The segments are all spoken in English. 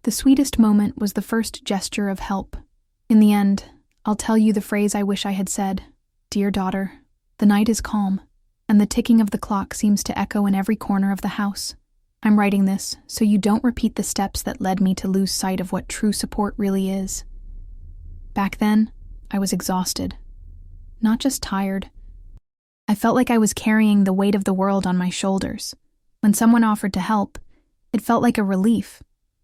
The sweetest moment was the first gesture of help. In the end, I'll tell you the phrase I wish I had said. Dear daughter, the night is calm, and the ticking of the clock seems to echo in every corner of the house. I'm writing this so you don't repeat the steps that led me to lose sight of what true support really is. Back then, I was exhausted. Not just tired. I felt like I was carrying the weight of the world on my shoulders. When someone offered to help, it felt like a relief.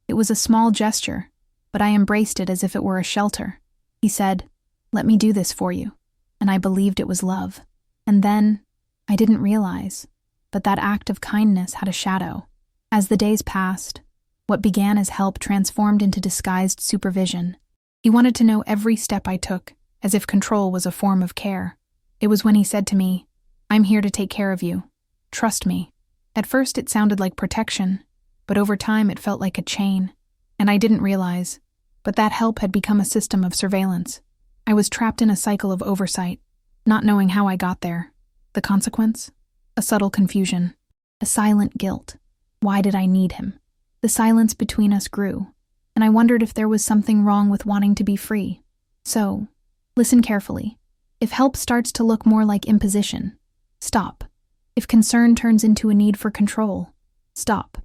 It was a small gesture, but I embraced it as if it were a shelter. He said, "Let me do this for you," and I believed it was love. And then, I didn't realize, but that act of kindness had a shadow. As the days passed, what began as help transformed into disguised supervision. He wanted to know every step I took, as if control was a form of care. It was when he said to me, "I'm here to take care of you. Trust me." At first it sounded like protection, but over time it felt like a chain, and I didn't realize, but that help had become a system of surveillance. I was trapped in a cycle of oversight, not knowing how I got there. The consequence? A subtle confusion, a silent guilt. Why did I need him? The silence between us grew, and I wondered if there was something wrong with wanting to be free. So, listen carefully. If help starts to look more like imposition, stop. If concern turns into a need for control, stop.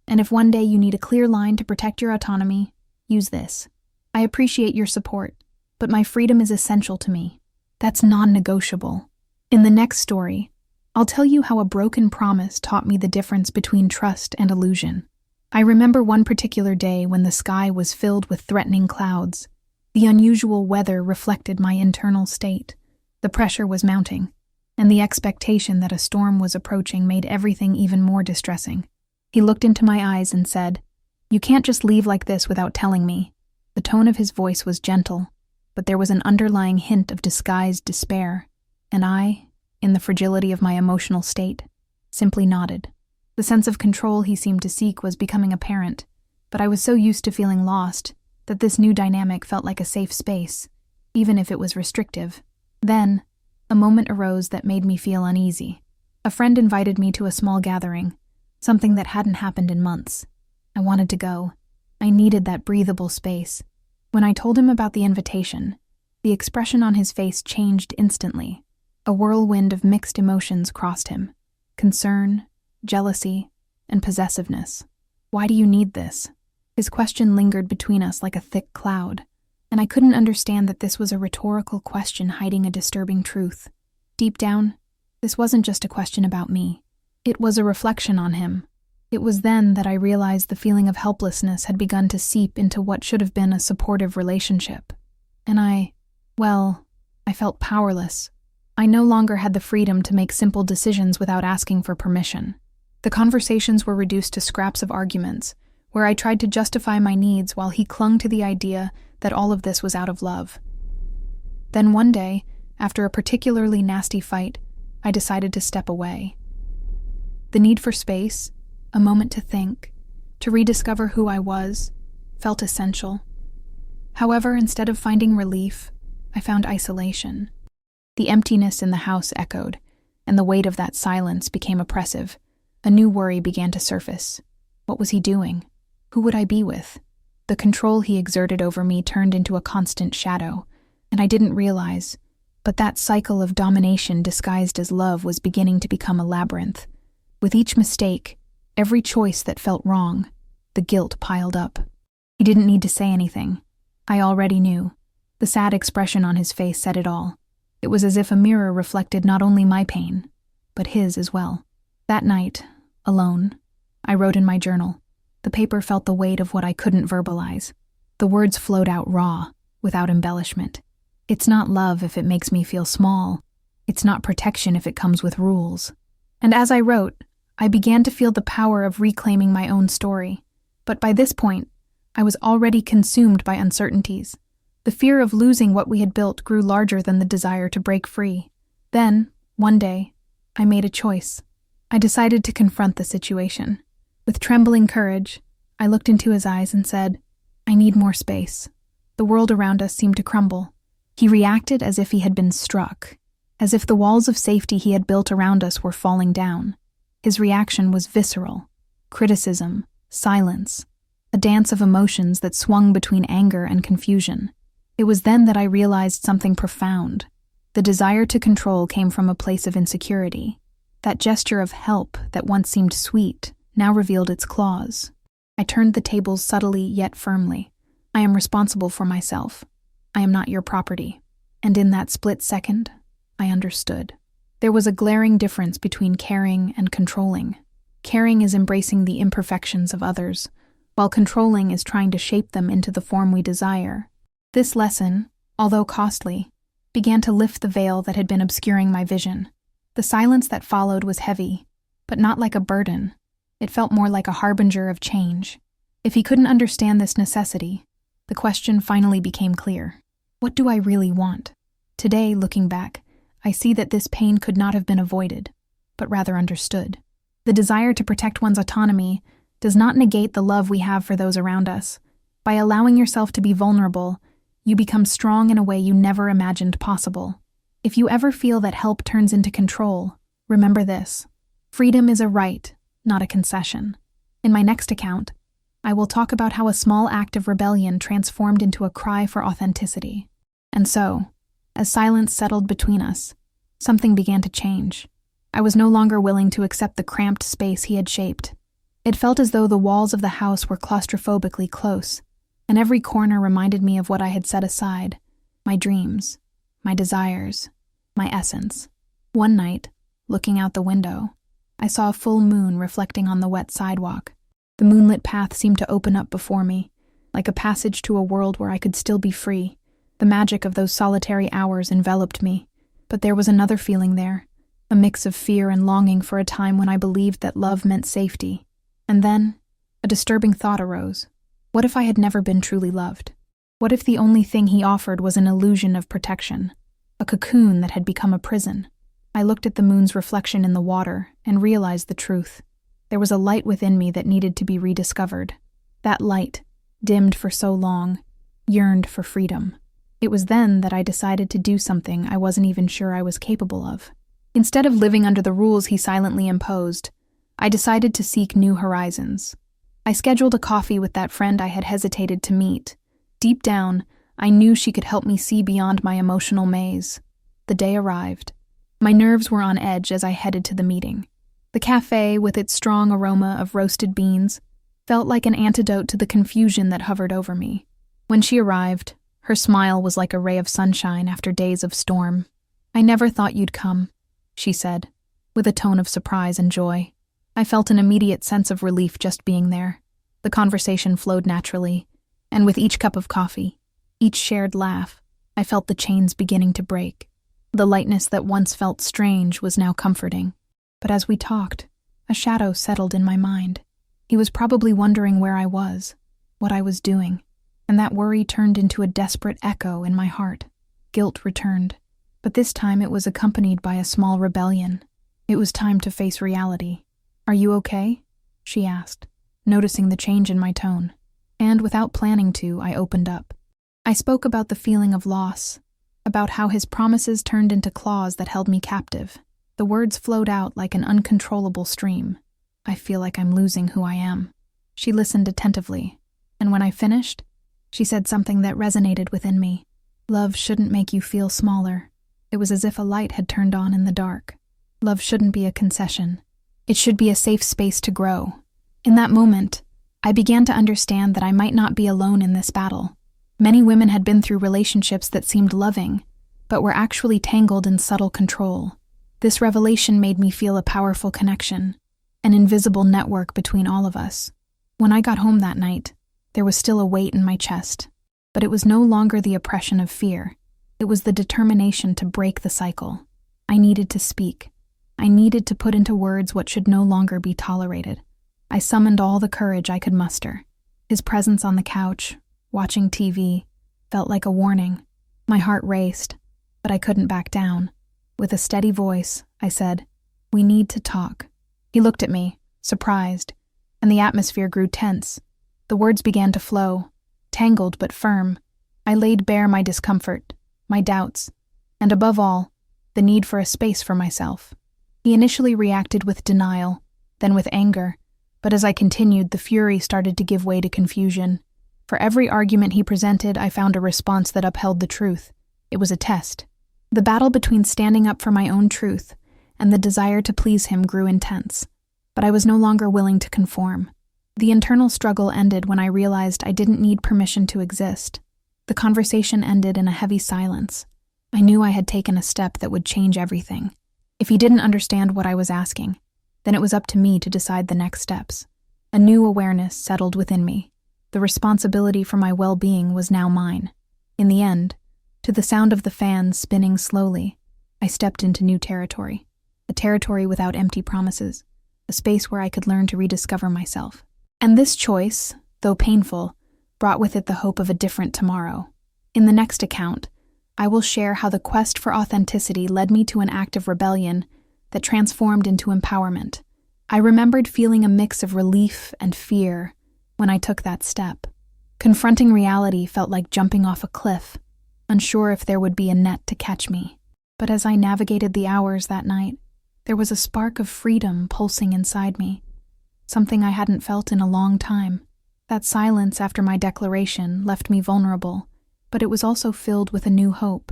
And if one day you need a clear line to protect your autonomy, use this. I appreciate your support, but my freedom is essential to me. That's non-negotiable. In the next story, I'll tell you how a broken promise taught me the difference between trust and illusion. I remember one particular day when the sky was filled with threatening clouds. The unusual weather reflected my internal state. The pressure was mounting, and the expectation that a storm was approaching made everything even more distressing. He looked into my eyes and said, "You can't just leave like this without telling me." The tone of his voice was gentle, but there was an underlying hint of disguised despair, and I, in the fragility of my emotional state, simply nodded. The sense of control he seemed to seek was becoming apparent, but I was so used to feeling lost that this new dynamic felt like a safe space, even if it was restrictive. Then, a moment arose that made me feel uneasy. A friend invited me to a small gathering, something that hadn't happened in months. I wanted to go. I needed that breathable space. When I told him about the invitation, the expression on his face changed instantly. A whirlwind of mixed emotions crossed him: concern, jealousy, and possessiveness. "Why do you need this?" His question lingered between us like a thick cloud, and I couldn't understand that this was a rhetorical question hiding a disturbing truth. Deep down, this wasn't just a question about me. It was a reflection on him. It was then that I realized the feeling of helplessness had begun to seep into what should have been a supportive relationship. And I felt powerless. I no longer had the freedom to make simple decisions without asking for permission. The conversations were reduced to scraps of arguments, where I tried to justify my needs while he clung to the idea that all of this was out of love. Then one day, after a particularly nasty fight, I decided to step away. The need for space, a moment to think, to rediscover who I was, felt essential. However, instead of finding relief, I found isolation. The emptiness in the house echoed, and the weight of that silence became oppressive. A new worry began to surface. What was he doing? Who would I be with? The control he exerted over me turned into a constant shadow, and I didn't realize, but that cycle of domination disguised as love was beginning to become a labyrinth. With each mistake, every choice that felt wrong, the guilt piled up. He didn't need to say anything. I already knew. The sad expression on his face said it all. It was as if a mirror reflected not only my pain, but his as well. That night, alone, I wrote in my journal. The paper felt the weight of what I couldn't verbalize. The words flowed out raw, without embellishment. It's not love if it makes me feel small. It's not protection if it comes with rules. And as I wrote, I began to feel the power of reclaiming my own story. But by this point, I was already consumed by uncertainties. The fear of losing what we had built grew larger than the desire to break free. Then, one day, I made a choice. I decided to confront the situation. With trembling courage, I looked into his eyes and said, "I need more space." The world around us seemed to crumble. He reacted as if he had been struck, as if the walls of safety he had built around us were falling down. His reaction was visceral: criticism, silence. a dance of emotions that swung between anger and confusion. It was then that I realized something profound. The desire to control came from a place of insecurity. That gesture of help that once seemed sweet now revealed its claws. I turned the tables subtly yet firmly. I am responsible for myself. I am not your property. And in that split second, I understood. There was a glaring difference between caring and controlling. Caring is embracing the imperfections of others, while controlling is trying to shape them into the form we desire. This lesson, although costly, began to lift the veil that had been obscuring my vision. The silence that followed was heavy, but not like a burden. It felt more like a harbinger of change. If he couldn't understand this necessity, the question finally became clear. What do I really want? Today, looking back, I see that this pain could not have been avoided, but rather understood. The desire to protect one's autonomy does not negate the love we have for those around us. By allowing yourself to be vulnerable, you become strong in a way you never imagined possible. If you ever feel that help turns into control, remember this. Freedom is a right, not a concession. In my next account, I will talk about how a small act of rebellion transformed into a cry for authenticity. And so, as silence settled between us, something began to change. I was no longer willing to accept the cramped space he had shaped. It felt as though the walls of the house were claustrophobically close, and every corner reminded me of what I had set aside, my dreams, my desires, my essence. One night, looking out the window, I saw a full moon reflecting on the wet sidewalk. The moonlit path seemed to open up before me, like a passage to a world where I could still be free. The magic of those solitary hours enveloped me, but there was another feeling there, a mix of fear and longing for a time when I believed that love meant safety. And then, a disturbing thought arose. What if I had never been truly loved? What if the only thing he offered was an illusion of protection, a cocoon that had become a prison? I looked at the moon's reflection in the water and realized the truth. There was a light within me that needed to be rediscovered. That light, dimmed for so long, yearned for freedom. It was then that I decided to do something I wasn't even sure I was capable of. Instead of living under the rules he silently imposed, I decided to seek new horizons. I scheduled a coffee with that friend I had hesitated to meet. Deep down, I knew she could help me see beyond my emotional maze. The day arrived. My nerves were on edge as I headed to the meeting. The cafe, with its strong aroma of roasted beans, felt like an antidote to the confusion that hovered over me. When she arrived, her smile was like a ray of sunshine after days of storm. "I never thought you'd come," she said, with a tone of surprise and joy. I felt an immediate sense of relief just being there. The conversation flowed naturally, and with each cup of coffee, each shared laugh, I felt the chains beginning to break. The lightness that once felt strange was now comforting. But as we talked, a shadow settled in my mind. He was probably wondering where I was, what I was doing, and that worry turned into a desperate echo in my heart. Guilt returned, but this time it was accompanied by a small rebellion. It was time to face reality. "Are you okay?" she asked, noticing the change in my tone. And without planning to, I opened up. I spoke about the feeling of loss, about how his promises turned into claws that held me captive. The words flowed out like an uncontrollable stream. "I feel like I'm losing who I am." She listened attentively, and when I finished, she said something that resonated within me. "Love shouldn't make you feel smaller." It was as if a light had turned on in the dark. Love shouldn't be a concession. It should be a safe space to grow. In that moment, I began to understand that I might not be alone in this battle. Many women had been through relationships that seemed loving, but were actually tangled in subtle control. This revelation made me feel a powerful connection, an invisible network between all of us. When I got home that night, there was still a weight in my chest, but it was no longer the oppression of fear. It was the determination to break the cycle. I needed to speak. I needed to put into words what should no longer be tolerated. I summoned all the courage I could muster. His presence on the couch, watching TV, felt like a warning. My heart raced, but I couldn't back down. With a steady voice, I said, "We need to talk." He looked at me, surprised, and the atmosphere grew tense. The words began to flow, tangled but firm. I laid bare my discomfort, my doubts, and above all, the need for a space for myself. He initially reacted with denial, then with anger, But as I continued, the fury started to give way to confusion. For every argument he presented, I found a response that upheld the truth. It was a test. The battle between standing up for my own truth and the desire to please him grew intense. But I was no longer willing to conform. The internal struggle ended when I realized I didn't need permission to exist. The conversation ended in a heavy silence. I knew I had taken a step that would change everything. If he didn't understand what I was asking, then it was up to me to decide the next steps. A new awareness settled within me. The responsibility for my well-being was now mine. In the end, to the sound of the fans spinning slowly, I stepped into new territory. A territory without empty promises. A space where I could learn to rediscover myself. And this choice, though painful, brought with it the hope of a different tomorrow. In the next account, I will share how the quest for authenticity led me to an act of rebellion that transformed into empowerment. I remembered feeling a mix of relief and fear when I took that step. Confronting reality felt like jumping off a cliff, unsure if there would be a net to catch me. But as I navigated the hours that night, there was a spark of freedom pulsing inside me, something I hadn't felt in a long time. That silence after my declaration left me vulnerable, but it was also filled with a new hope.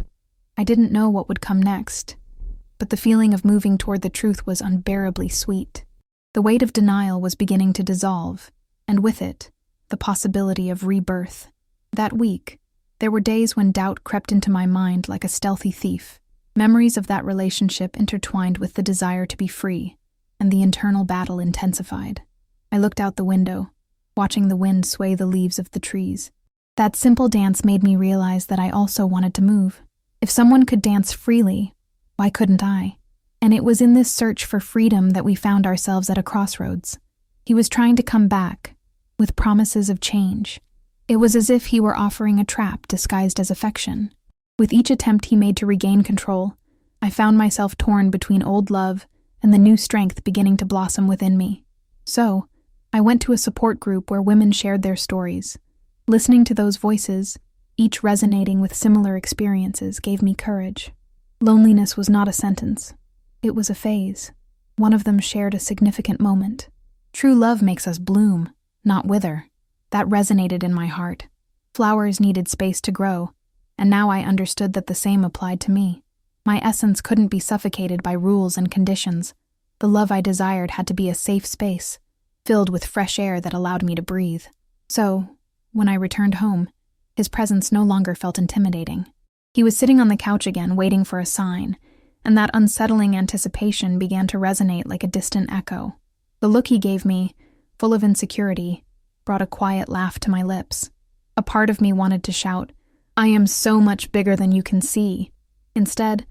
I didn't know what would come next, but the feeling of moving toward the truth was unbearably sweet. The weight of denial was beginning to dissolve, and with it, the possibility of rebirth. That week, there were days when doubt crept into my mind like a stealthy thief. Memories of that relationship intertwined with the desire to be free, and the internal battle intensified. I looked out the window, watching the wind sway the leaves of the trees. That simple dance made me realize that I also wanted to move. If someone could dance freely, why couldn't I? And it was in this search for freedom that we found ourselves at a crossroads. He was trying to come back, with promises of change. It was as if he were offering a trap disguised as affection. With each attempt he made to regain control, I found myself torn between old love and the new strength beginning to blossom within me. So, I went to a support group where women shared their stories. Listening to those voices, each resonating with similar experiences, gave me courage. Loneliness was not a sentence. It was a phase. One of them shared a significant moment. True love makes us bloom, not wither. That resonated in my heart. Flowers needed space to grow, and now I understood that the same applied to me. My essence couldn't be suffocated by rules and conditions. The love I desired had to be a safe space, filled with fresh air that allowed me to breathe. So, when I returned home, his presence no longer felt intimidating. He was sitting on the couch again, waiting for a sign, and that unsettling anticipation began to resonate like a distant echo. The look he gave me, full of insecurity, brought a quiet laugh to my lips. A part of me wanted to shout, "I am so much bigger than you can see." Instead,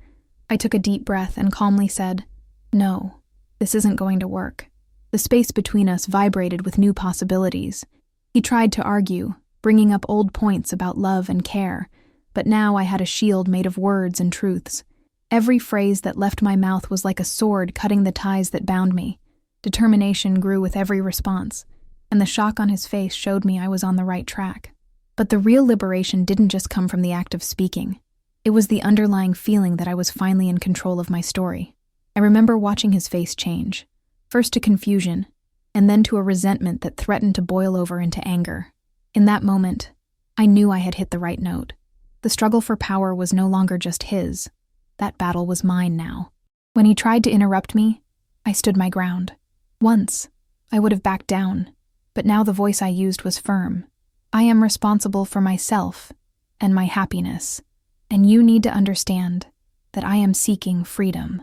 I took a deep breath and calmly said, "No, this isn't going to work." The space between us vibrated with new possibilities. He tried to argue, bringing up old points about love and care, but now I had a shield made of words and truths. Every phrase that left my mouth was like a sword cutting the ties that bound me. Determination grew with every response, and the shock on his face showed me I was on the right track. But the real liberation didn't just come from the act of speaking. It was the underlying feeling that I was finally in control of my story. I remember watching his face change, first to confusion, and then to a resentment that threatened to boil over into anger. In that moment, I knew I had hit the right note. The struggle for power was no longer just his. That battle was mine now. When he tried to interrupt me, I stood my ground. Once, I would have backed down, but now the voice I used was firm. I am responsible for myself and my happiness, and you need to understand that I am seeking freedom.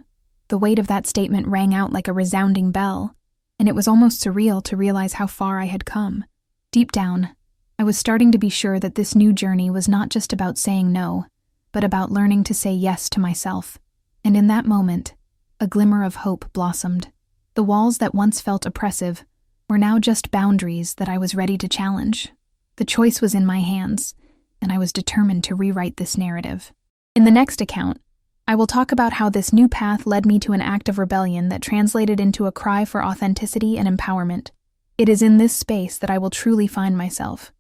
The weight of that statement rang out like a resounding bell, and it was almost surreal to realize how far I had come. Deep down, I was starting to be sure that this new journey was not just about saying no, but about learning to say yes to myself. And in that moment, a glimmer of hope blossomed. The walls that once felt oppressive were now just boundaries that I was ready to challenge. The choice was in my hands, and I was determined to rewrite this narrative. In the next account, I will talk about how this new path led me to an act of rebellion that translated into a cry for authenticity and empowerment. It is in this space that I will truly find myself,